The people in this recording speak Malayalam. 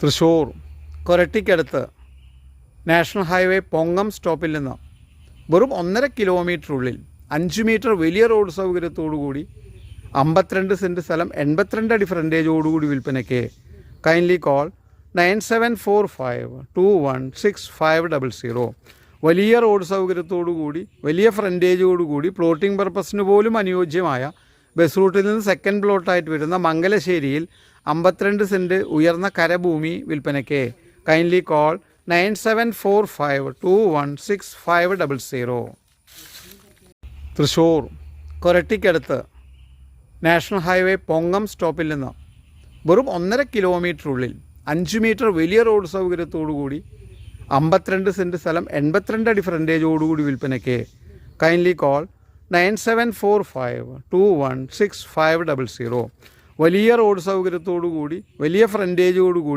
തൃശ്ശൂർ കൊരട്ടിക്കടുത്ത് നാഷണൽ ഹൈവേ പൊങ്ങം സ്റ്റോപ്പിൽ നിന്ന് വെറും 1.5 കിലോമീറ്ററുള്ളിൽ 5 മീറ്റർ വലിയ റോഡ് സൗകര്യത്തോടുകൂടി 52 സെൻറ്റ് സ്ഥലം 82 അടി ഫ്രണ്ടേജോടുകൂടി വിൽപ്പനയ്ക്ക്. Kindly call 9745216500. വലിയ റോഡ് സൗകര്യത്തോടുകൂടി വലിയ ഫ്രണ്ടേജോടുകൂടി പ്ലോട്ടിംഗ് പർപ്പസിന് പോലും അനുയോജ്യമായ ബസ് റൂട്ടിൽ നിന്ന് സെക്കൻഡ് പ്ലോട്ടായിട്ട് വരുന്ന മംഗലശ്ശേരിയിൽ 52 സെൻറ്റ് ഉയർന്ന കരഭൂമി വിൽപ്പനയ്ക്ക്. Kindly call 9745216500. തൃശ്ശൂർ കൊരട്ടിക്കടുത്ത് നാഷണൽ ഹൈവേ പൊങ്ങം സ്റ്റോപ്പിൽ നിന്ന് വെറും 1.5 കിലോമീറ്ററുള്ളിൽ 5 മീറ്റർ വലിയ റോഡ് സൗകര്യത്തോടുകൂടി 52 സെൻറ്റ് സ്ഥലം 82 അടി ഫ്രണ്ടേജോടുകൂടി വിൽപ്പനയ്ക്ക്. Kindly call 9745216500. വലിയ റോഡ് സൗകര്യത്തോടുകൂടി വലിയ ഫ്രണ്ടേജോടുകൂടി